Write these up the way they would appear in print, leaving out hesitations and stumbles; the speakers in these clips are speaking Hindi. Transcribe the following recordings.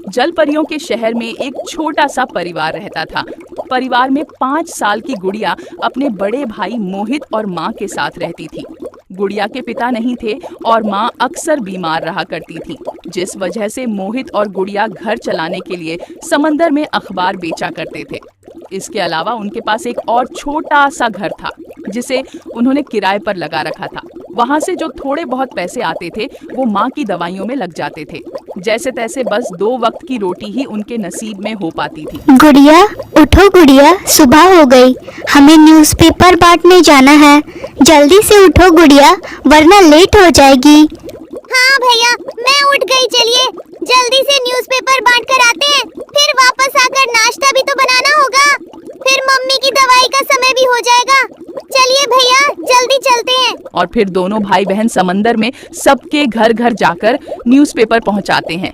जल परियों के शहर में एक छोटा सा परिवार रहता था। परिवार में 5 साल की गुड़िया अपने बड़े भाई मोहित और माँ के साथ रहती थी। गुड़िया के पिता नहीं थे और माँ अक्सर बीमार रहा करती थी, जिस वजह से मोहित और गुड़िया घर चलाने के लिए समंदर में अखबार बेचा करते थे। इसके अलावा उनके पास एक और छोटा सा घर था जिसे उन्होंने किराए पर लगा रखा था। वहाँ से जो थोड़े बहुत पैसे आते थे वो माँ की दवाइयों में लग जाते थे। जैसे तैसे बस 2 वक्त की रोटी ही उनके नसीब में हो पाती थी। गुड़िया उठो गुड़िया, सुबह हो गई, हमें न्यूज़पेपर बांटने जाना है। जल्दी से उठो गुड़िया, वरना लेट हो जाएगी। हाँ भैया, मैं उठ गई। चलिए जल्दी से न्यूज़पेपर बांट कर आते हैं, फिर वापस आकर नाश्ता भी तो बनाना होगा, फिर मम्मी की दवाई का समय भी हो जाएगा। चलिए भैया जल्दी चलते हैं। और फिर दोनों भाई बहन समंदर में सबके घर घर जाकर न्यूज़पेपर पहुंचाते हैं।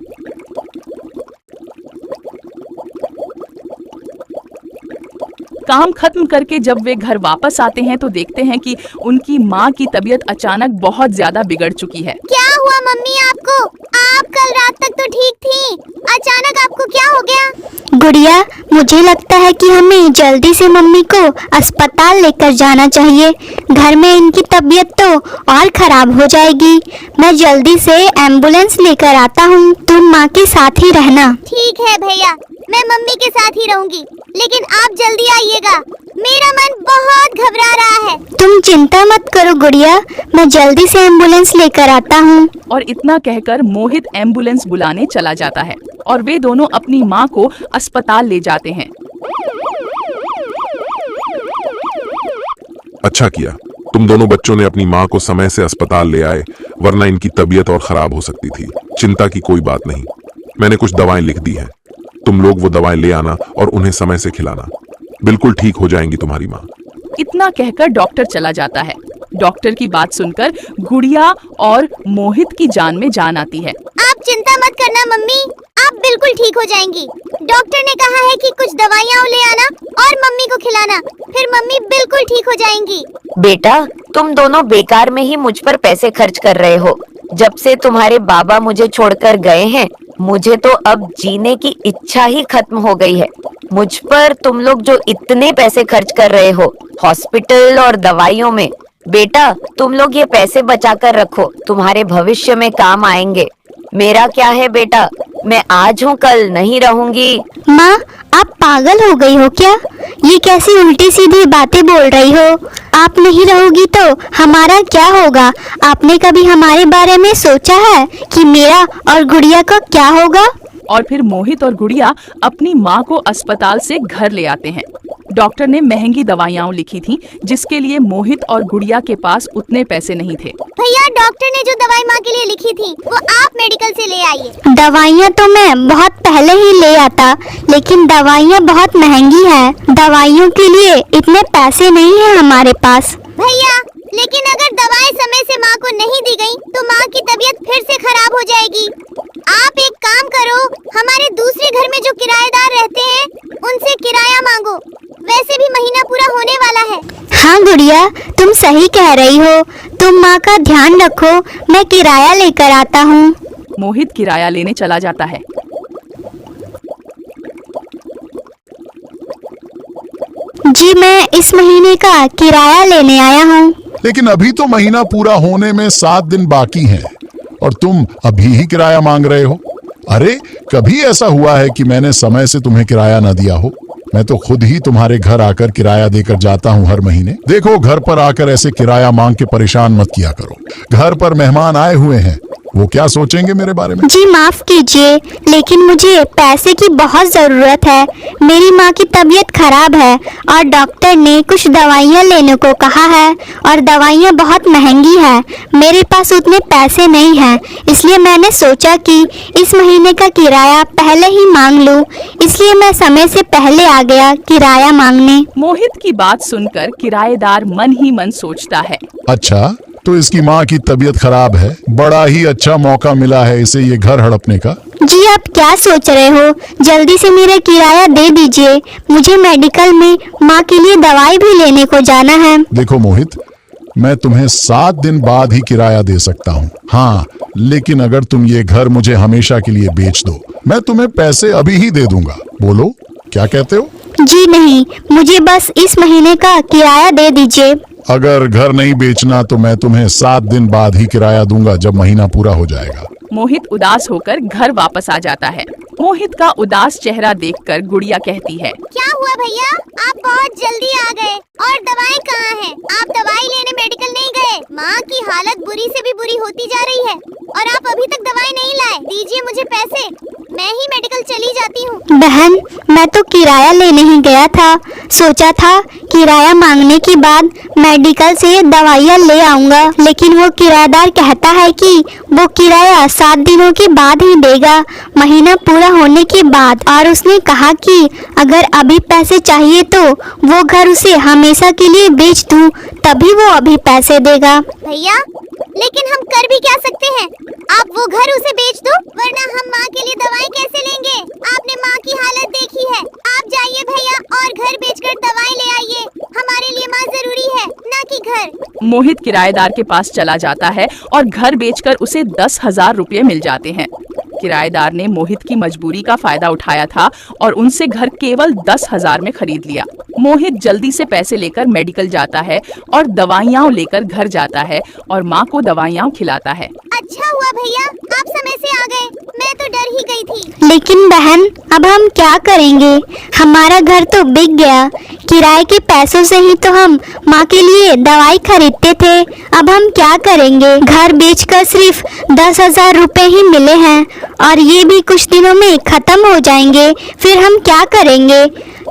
काम खत्म करके जब वे घर वापस आते हैं तो देखते हैं कि उनकी माँ की तबीयत अचानक बहुत ज्यादा बिगड़ चुकी है। क्या हुआ मम्मी आपको? आप कल रात तक तो ठीक थी, अचानक आपको क्या हो गया? गुड़िया, मुझे लगता है कि हमें जल्दी से मम्मी को अस्पताल लेकर जाना चाहिए। घर में इनकी तबीयत तो और खराब हो जाएगी। मैं जल्दी से एम्बुलेंस लेकर आता हूँ, तुम माँ के साथ ही रहना। ठीक है भैया, मैं मम्मी के साथ ही रहूंगी, लेकिन आप जल्दी आइएगा, मेरा मन बहुत घबरा रहा है। तुम चिंता मत करो गुड़िया, मैं जल्दी से एम्बुलेंस लेकर आता हूँ। और इतना कहकर मोहित एम्बुलेंस बुलाने चला जाता है और वे दोनों अपनी माँ को अस्पताल ले जाते हैं। अच्छा किया, तुम दोनों बच्चों ने अपनी माँ को समय से अस्पताल ले आए, वरना इनकी तबीयत और खराब हो सकती थी। चिंता की कोई बात नहीं, मैंने कुछ दवाएं लिख दी हैं, तुम लोग वो दवाएं ले आना और उन्हें समय से खिलाना। बिल्कुल ठीक हो जाएंगी तुम्हारी माँ। इतना कहकर डॉक्टर चला जाता है। डॉक्टर की बात सुनकर गुड़िया और मोहित की जान में जान आती है। आप चिंता मत करना मम्मी, आप बिल्कुल ठीक हो जाएंगी। डॉक्टर ने कहा है कि कुछ दवाइयाँ ले आना और मम्मी को खिलाना, फिर मम्मी बिल्कुल ठीक हो जाएंगी। बेटा, तुम दोनों बेकार में ही मुझ पर पैसे खर्च कर रहे हो। जब से तुम्हारे बाबा मुझे छोड़कर गए हैं, मुझे तो अब जीने की इच्छा ही खत्म हो गई है। मुझ पर तुम लोग जो इतने पैसे खर्च कर रहे हो हॉस्पिटल और दवाइयों में, बेटा तुम लोग ये पैसे बचा कर रखो, तुम्हारे भविष्य में काम आएंगे। मेरा क्या है बेटा, मैं आज हूँ कल नहीं रहूंगी। माँ, आप पागल हो गई हो क्या? ये कैसी उल्टी सीधी बातें बोल रही हो? आप नहीं रहोगी तो हमारा क्या होगा? आपने कभी हमारे बारे में सोचा है कि मेरा और गुड़िया का क्या होगा? और फिर मोहित और गुड़िया अपनी माँ को अस्पताल से घर ले आते हैं। डॉक्टर ने महंगी दवाइयाँ लिखी थी, जिसके लिए मोहित और गुड़िया के पास उतने पैसे नहीं थे। भैया, डॉक्टर ने जो दवाई माँ के लिए लिखी थी वो आप मेडिकल से ले आइए। दवाइयाँ तो मैं बहुत पहले ही ले आता, लेकिन दवाइयाँ बहुत महंगी हैं। दवाइयों के लिए इतने पैसे नहीं हैं हमारे पास। भैया, लेकिन अगर दवाएं समय से माँ को नहीं दी गई तो माँ की तबीयत फिर से खराब हो जाएगी। आप एक काम करो, हमारे दूसरे घर में जो किराएदार रहते हैं उनसे किराया मांगो, वैसे भी महीना पूरा होने वाला है। हाँ गुड़िया, तुम सही कह रही हो, तुम माँ का ध्यान रखो, मैं किराया लेकर आता हूँ। मोहित किराया लेने चला जाता है। जी, मैं इस महीने का किराया लेने आया हूँ। लेकिन अभी तो महीना पूरा होने में 7 दिन बाकी हैं और तुम अभी ही किराया मांग रहे हो। अरे, कभी ऐसा हुआ है कि मैंने समय से तुम्हें किराया न दिया हो? मैं तो खुद ही तुम्हारे घर आकर किराया देकर जाता हूँ हर महीने। देखो, घर पर आकर ऐसे किराया मांग के परेशान मत किया करो। घर पर मेहमान आए हुए हैं, वो क्या सोचेंगे मेरे बारे में? जी माफ कीजिए, लेकिन मुझे पैसे की बहुत जरूरत है। मेरी माँ की तबीयत खराब है और डॉक्टर ने कुछ दवाइयाँ लेने को कहा है और दवाइयाँ बहुत महंगी हैं। मेरे पास उतने पैसे नहीं हैं, इसलिए मैंने सोचा कि इस महीने का किराया पहले ही मांग लूं। इसलिए मैं समय से पहले आ गया किराया मांगने। मोहित की बात सुनकर किराएदार मन ही मन सोचता है, अच्छा, तो इसकी माँ की तबीयत खराब है, बड़ा ही अच्छा मौका मिला है इसे ये घर हड़पने का। जी, आप क्या सोच रहे हो? जल्दी से मेरा किराया दे दीजिए, मुझे मेडिकल में माँ के लिए दवाई भी लेने को जाना है। देखो मोहित, मैं तुम्हें 7 दिन बाद ही किराया दे सकता हूँ। हाँ, लेकिन अगर तुम ये घर मुझे हमेशा के लिए बेच दो मैं तुम्हें पैसे अभी ही दे दूंगा। बोलो क्या कहते हो? जी नहीं, मुझे बस इस महीने का किराया दे दीजिए। अगर घर नहीं बेचना तो मैं तुम्हें 7 दिन बाद ही किराया दूंगा, जब महीना पूरा हो जाएगा। मोहित उदास होकर घर वापस आ जाता है। मोहित का उदास चेहरा देखकर गुड़िया कहती है, क्या हुआ भैया, आप बहुत जल्दी आ गए। और दवाई कहाँ है? आप दवाई लेने मेडिकल नहीं गए? माँ की हालत बुरी से भी बुरी होती जा रही है और आप अभी तक दवाई नहीं लाए। दीजिए मुझे पैसे, मैं ही मेडिकल चली जाती हूँ। बहन, मैं तो किराया लेने ही गया था। सोचा था किराया मांगने के बाद मेडिकल से दवाइयाँ ले आऊंगा, लेकिन वो किराएदार कहता है कि वो किराया 7 दिनों के बाद ही देगा, महीना पूरा होने के बाद। और उसने कहा कि अगर अभी पैसे चाहिए तो वो घर उसे हमेशा के लिए बेच दूं, तभी वो अभी पैसे देगा। भैया, लेकिन हम कर भी क्या सकते हैं? आप वो घर उसे बेच दो, वरना हम माँ के लिए दवाई कैसे लेंगे? आपने माँ की हालत देखी है। आप जाइए भैया और घर बेचकर दवाई ले आइए। हमारे लिए माँ जरूरी है, ना कि घर। मोहित किराएदार के पास चला जाता है और घर बेचकर उसे 10,000 रुपये मिल जाते हैं। किराएदार ने मोहित की मजबूरी का फायदा उठाया था और उनसे घर केवल 10,000 में खरीद लिया। मोहित जल्दी से पैसे लेकर मेडिकल जाता है और दवाइयाँ लेकर घर जाता है और माँ को दवाइयाँ खिलाता है। अच्छा हुआ भैया, आप समय से आ गए, मैं तो डर ही गई थी। लेकिन बहन, अब हम क्या करेंगे? हमारा घर तो बिक गया। किराए के पैसों से ही तो हम माँ के लिए दवाई खरीदते थे। अब हम क्या करेंगे? घर बेचकर सिर्फ 10,000 रुपए ही मिले हैं और ये भी कुछ दिनों में खत्म हो जाएंगे। फिर हम क्या करेंगे?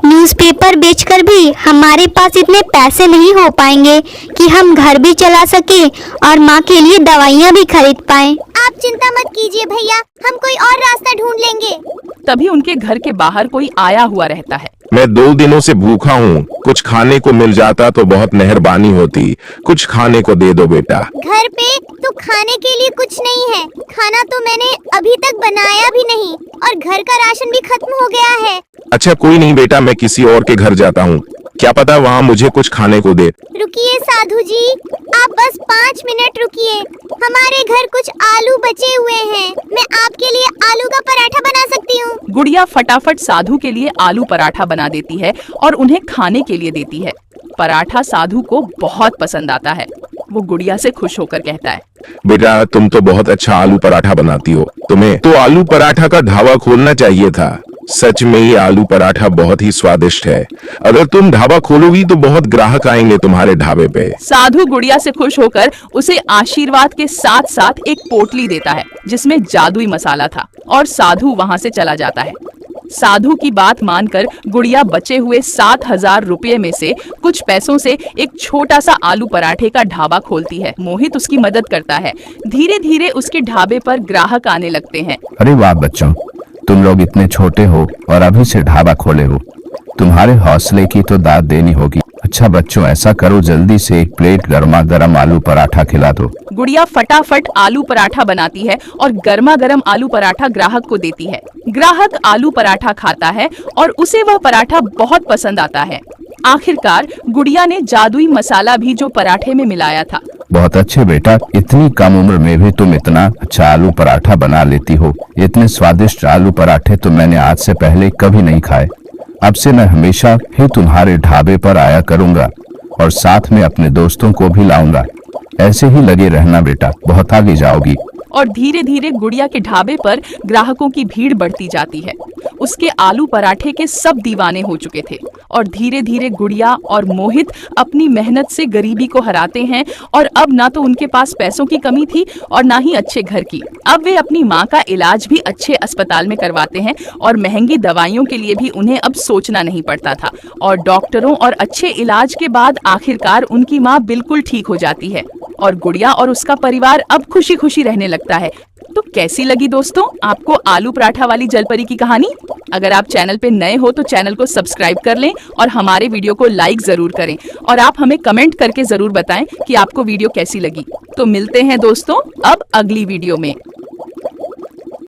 न्यूज़पेपर बेचकर भी हमारे पास इतने पैसे नहीं हो पाएंगे कि हम घर भी चला सके और माँ के लिए दवाइयाँ भी खरीद पाएं। आप चिंता मत कीजिए भैया, हम कोई और रास्ता ढूंढ लेंगे। तभी उनके घर के बाहर कोई आया हुआ रहता है। मैं 2 दिनों से भूखा हूँ, कुछ खाने को मिल जाता तो बहुत मेहरबानी होती। कुछ खाने को दे दो बेटा। घर पे तो खाने के लिए कुछ नहीं है। खाना तो मैंने अभी तक बनाया भी नहीं और घर का राशन भी खत्म हो गया है। अच्छा कोई नहीं बेटा, मैं किसी और के घर जाता हूँ, क्या पता वहाँ मुझे कुछ खाने को दे। रुकिए साधु जी, आप बस 5 मिनट रुकिए। हमारे घर कुछ आलू बचे हुए हैं, मैं आपके लिए आलू का पराठा बना सकती हूँ। गुड़िया फटाफट साधु के लिए आलू पराठा बना देती है और उन्हें खाने के लिए देती है। पराठा साधु को बहुत पसंद आता है। वो गुड़िया से खुश होकर कहता है, बेटा तुम तो बहुत अच्छा आलू पराठा बनाती हो, तुम्हें तो आलू पराठा का ढाबा खोलना चाहिए था। सच में ये आलू पराठा बहुत ही स्वादिष्ट है। अगर तुम ढाबा खोलोगी तो बहुत ग्राहक आएंगे तुम्हारे ढाबे पे। साधु गुड़िया से खुश होकर उसे आशीर्वाद के साथ साथ एक पोटली देता है जिसमें जादुई मसाला था और साधु वहाँ से चला जाता है। साधु की बात मानकर गुड़िया बचे हुए 7,000 रुपये में से कुछ पैसों से एक छोटा सा आलू पराठे का ढाबा खोलती है। मोहित उसकी मदद करता है। धीरे धीरे उसके ढाबे पर ग्राहक आने लगते हैं। अरे वाह बच्चों, तुम लोग इतने छोटे हो और अभी से ढाबा खोले हो, तुम्हारे हौसले की तो दाद देनी होगी। अच्छा बच्चों, ऐसा करो, जल्दी से 1 प्लेट गर्मा गर्म आलू पराठा खिला दो। गुड़िया फटाफट आलू पराठा बनाती है और गर्मा गर्म आलू पराठा ग्राहक को देती है। ग्राहक आलू पराठा खाता है और उसे वह पराठा बहुत पसंद आता है। आखिरकार गुड़िया ने जादुई मसाला भी जो पराठे में मिलाया था। बहुत अच्छे बेटा, इतनी कम उम्र में भी तुम इतना अच्छा आलू पराठा बना लेती हो। इतने स्वादिष्ट आलू पराठे तो मैंने आज से पहले कभी नहीं खाए। अब से मैं हमेशा ही तुम्हारे ढाबे पर आया करूंगा और साथ में अपने दोस्तों को भी लाऊंगा। ऐसे ही लगे रहना बेटा, बहुत आगे जाओगी। और धीरे धीरे गुड़िया के ढाबे पर ग्राहकों की भीड़ बढ़ती जाती है। उसके आलू पराठे के सब दीवाने हो चुके थे और धीरे धीरे गुड़िया और मोहित अपनी मेहनत से गरीबी को हराते हैं। और अब ना तो उनके पास पैसों की कमी थी और ना ही अच्छे घर की। अब वे अपनी माँ का इलाज भी अच्छे अस्पताल में करवाते हैं और महंगी दवाइयों के लिए भी उन्हें अब सोचना नहीं पड़ता था। और डॉक्टरों और अच्छे इलाज के बाद आखिरकार उनकी माँ बिल्कुल ठीक हो जाती है और गुड़िया और उसका परिवार अब खुशी खुशी रहने लगता है। तो कैसी लगी दोस्तों आपको आलू पराठा वाली जलपरी की कहानी? अगर आप चैनल पे नए हो तो चैनल को सब्सक्राइब कर लें और हमारे वीडियो को लाइक जरूर करें और आप हमें कमेंट करके जरूर बताएं कि आपको वीडियो कैसी लगी। तो मिलते हैं दोस्तों अब अगली वीडियो में।